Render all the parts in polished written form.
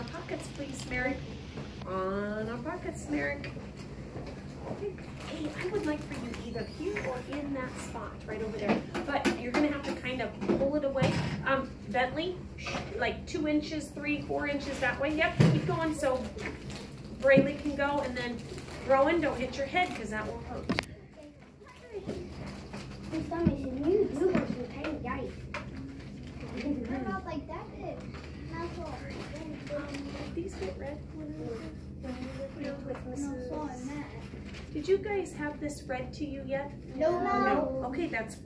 our pockets, please, Merrick. On our pockets, Merrick. Okay. Hey, I would like for you either here or in that spot right over there. But you're going to have to kind of pull it away. Bentley, like 2 inches, 3, 4 inches that way. Yep, keep going so Brayley can go. And then Rowan, don't hit your head because that will hurt. This stomach is new. You want some tiny guys. I'm not like that big. That's all. These get red. Did you guys have this read to you yet? No. No. Okay, that's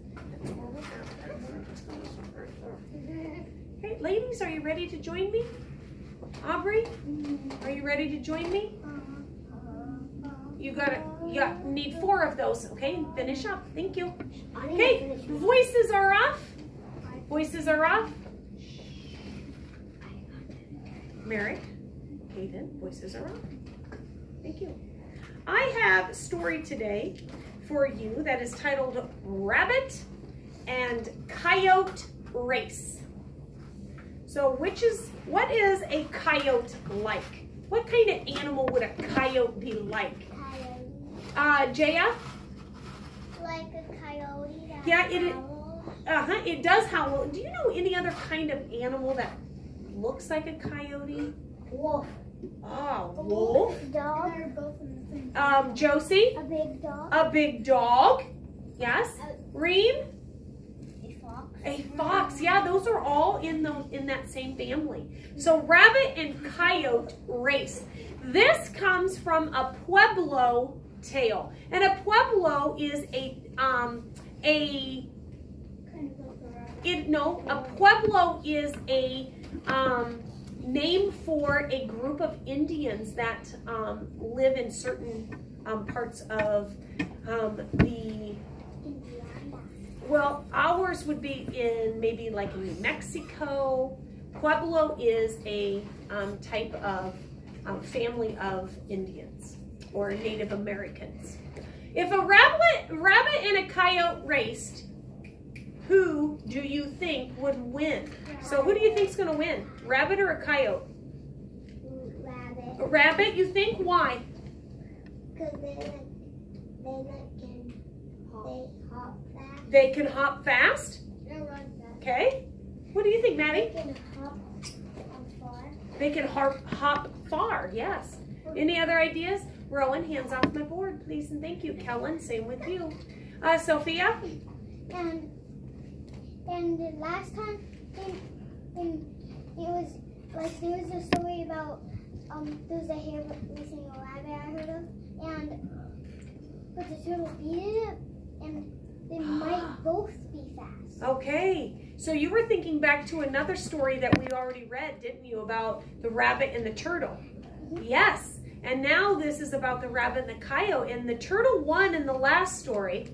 where we're at. Hey, ladies, are you ready to join me? Aubrey, are you ready to join me? You need 4 of those, okay? Finish up. Thank you. Okay, voices are off. Voices are off. Merrick, Hayden, voices are off. Thank you. I have a story today for you that is titled Rabbit and Coyote Race. So what is a coyote like? What kind of animal would a coyote be like? Jaya? Like a coyote that howls. It does howl. Do you know any other kind of animal that looks like a coyote? Wolf. Oh, wolf. Dog. They're both in the same. Josie? A big dog. A big dog. Yes. Reem? A fox. A fox. Yeah, those are all in that same family. So rabbit and coyote race. This comes from a Pueblo tale. And a Pueblo is a Pueblo is a name for a group of Indians that live in certain parts of well, ours would be in maybe like New Mexico. Pueblo is a type of family of Indians or Native Americans. If a rabbit and a coyote raced, who do you think would win? So who do you think is going to win? Rabbit or a coyote? Rabbit. A rabbit, you think? Why? Because they hop fast. They can hop fast? They run fast. Okay. What do you think, Maddie? They can hop far. They can hop far, yes. Any other ideas? Rowan, hands off my board, please, and thank you. Kellen, same with you. Sophia? And the last time, it was like there was a story about there was a hare racing a rabbit I heard of, but the turtle beat it, and they might both be fast. Okay, so you were thinking back to another story that we already read, didn't you, about the rabbit and the turtle? Mm-hmm. Yes, and now this is about the rabbit and the coyote, and the turtle won in the last story.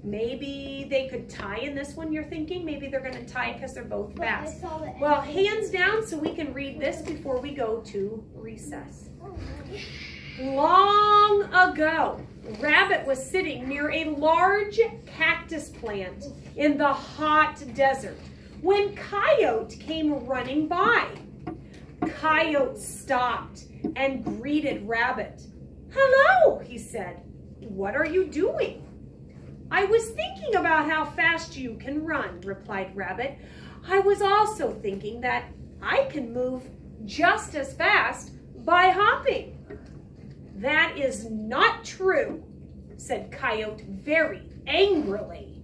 Maybe they could tie in this one, you're thinking? Maybe they're going to tie because they're both fast. Well, hands down so we can read this before we go to recess. Long ago, Rabbit was sitting near a large cactus plant in the hot desert when Coyote came running by. Coyote stopped and greeted Rabbit. "Hello," he said. "What are you doing?" "I was thinking about how fast you can run," replied Rabbit. "I was also thinking that I can move just as fast by hopping." "That is not true," said Coyote very angrily.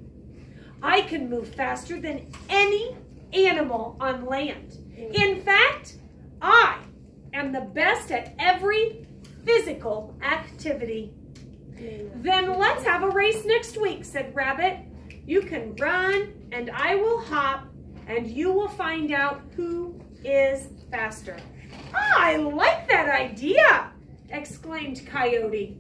"I can move faster than any animal on land. In fact, I am the best at every physical activity." "Then let's have a race next week," said Rabbit. "You can run and I will hop and you will find out who is faster." "I like that idea," exclaimed Coyote.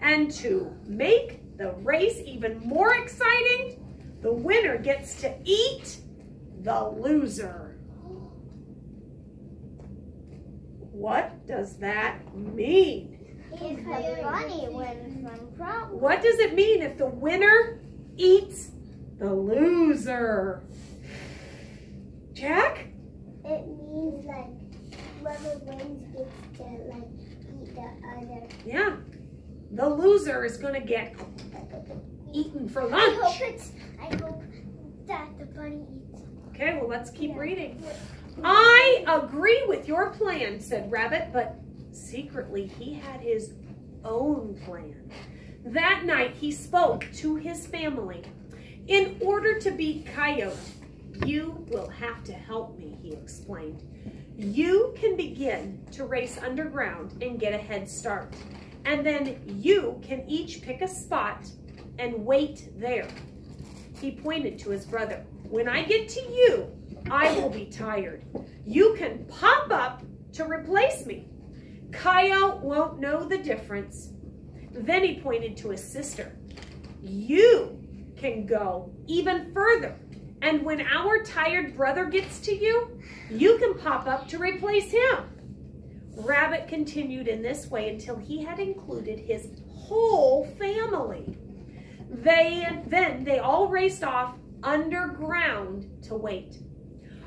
"And to make the race even more exciting, the winner gets to eat the loser." What does that mean? If the bunny wins some problem. What does it mean if the winner eats the loser? Jack? It means like whoever wins gets to like eat the other. Yeah. The loser is going to get eaten for lunch. I hope that the bunny eats. Okay, well, let's keep reading. I agree with your plan, said Rabbit, but secretly he had his own plan. That night he spoke to his family. In order to beat Coyote, you will have to help me, he explained. You can begin to race underground and get a head start. And then you can each pick a spot and wait there. He pointed to his brother. When I get to you, I will be tired. You can pop up to replace me. Coyote won't know the difference. Then he pointed to his sister. You can go even further. And when our tired brother gets to you, you can pop up to replace him. Rabbit continued in this way until he had included his whole family. Then they all raced off underground to wait.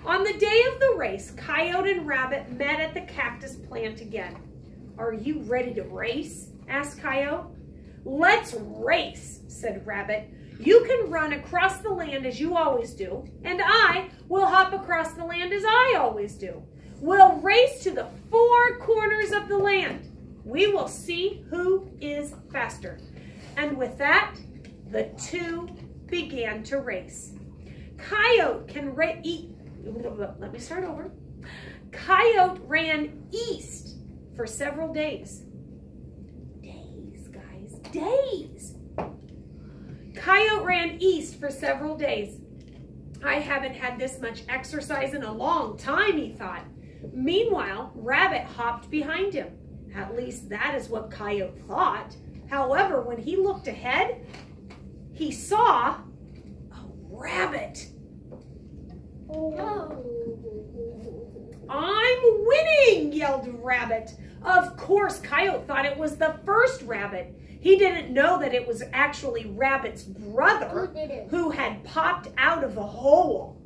On the day of the race, Coyote and Rabbit met at the cactus plant again. Are you ready to race? Asked Coyote. Let's race, said Rabbit. You can run across the land as you always do, and I will hop across the land as I always do. We'll race to the four corners of the land. We will see who is faster. And with that, the two began to race. Coyote ran east for several days. Days, guys, days. Coyote ran east for several days. I haven't had this much exercise in a long time, he thought. Meanwhile, Rabbit hopped behind him. At least that is what Coyote thought. However, when he looked ahead, he saw a rabbit. Oh. I'm winning, yelled Rabbit. Of course, Coyote thought it was the first rabbit. He didn't know that it was actually Rabbit's brother who had popped out of the hole.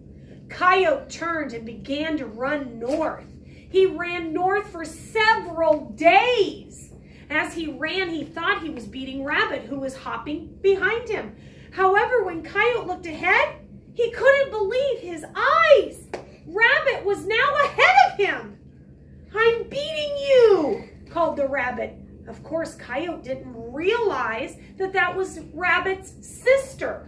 Coyote turned and began to run north. He ran north for several days. As he ran, he thought he was beating Rabbit, who was hopping behind him. However, when Coyote looked ahead, he couldn't believe his eyes. Rabbit was now ahead of him. I'm beating you, called the rabbit. Of course, Coyote didn't realize that that was Rabbit's sister.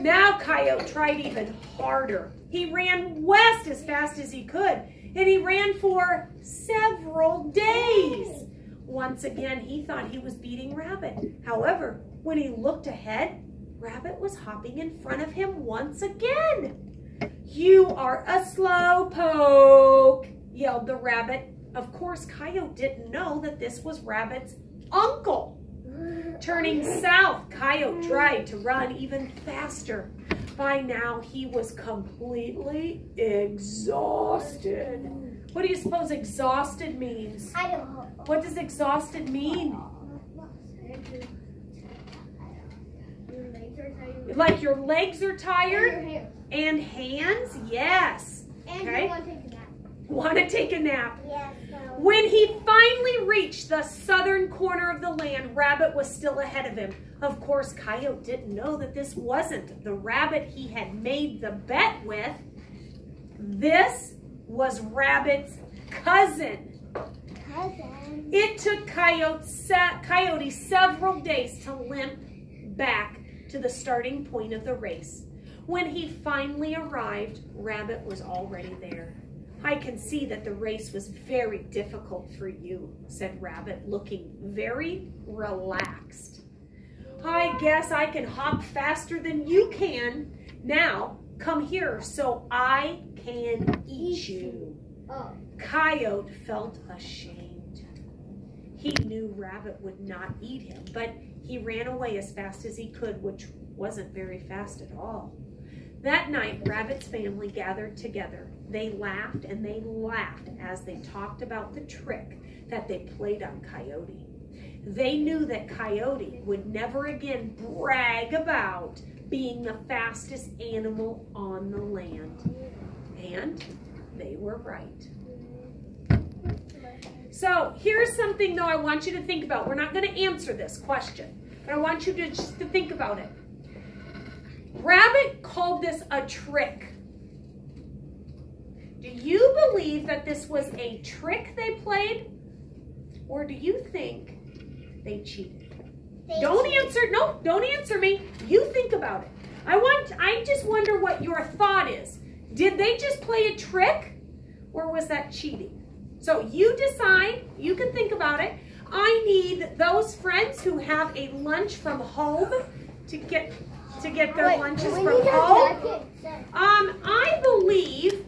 Now Coyote tried even harder. He ran west as fast as he could, and he ran for several days. Once again, he thought he was beating Rabbit. However, when he looked ahead, Rabbit was hopping in front of him once again. You are a slowpoke, yelled the rabbit. Of course, Coyote didn't know that this was Rabbit's uncle. Turning south, Coyote tried to run even faster. By now, he was completely exhausted. What do you suppose exhausted means? I don't know. What does exhausted mean? Like your legs are tired? And hands? Yes. And okay. you want to take a nap. Want to take a nap? Yes. When he finally reached the southern corner of the land, Rabbit was still ahead of him. Of course, Coyote didn't know that this wasn't the rabbit he had made the bet with. This was Rabbit's cousin. It took Coyote several days to limp back to the starting point of the race. When he finally arrived, Rabbit was already there. I can see that the race was very difficult for you, said Rabbit, looking very relaxed. I guess I can hop faster than you can. Now, come here so I can eat you. Coyote felt ashamed. He knew Rabbit would not eat him, but he ran away as fast as he could, which wasn't very fast at all. That night, Rabbit's family gathered together. They laughed and they laughed as they talked about the trick that they played on Coyote. They knew that Coyote would never again brag about being the fastest animal on the land. And they were right. So here's something, though, I want you to think about. We're not going to answer this question, but I want you to just to think about it. Rabbit called this a trick. Do you believe that this was a trick they played? Or do you think they cheated? Don't answer. No, don't answer me. You think about it. I just wonder what your thought is. Did they just play a trick, or was that cheating? So you decide. You can think about it. I need those friends who have a lunch from home to get their lunches from home. I believe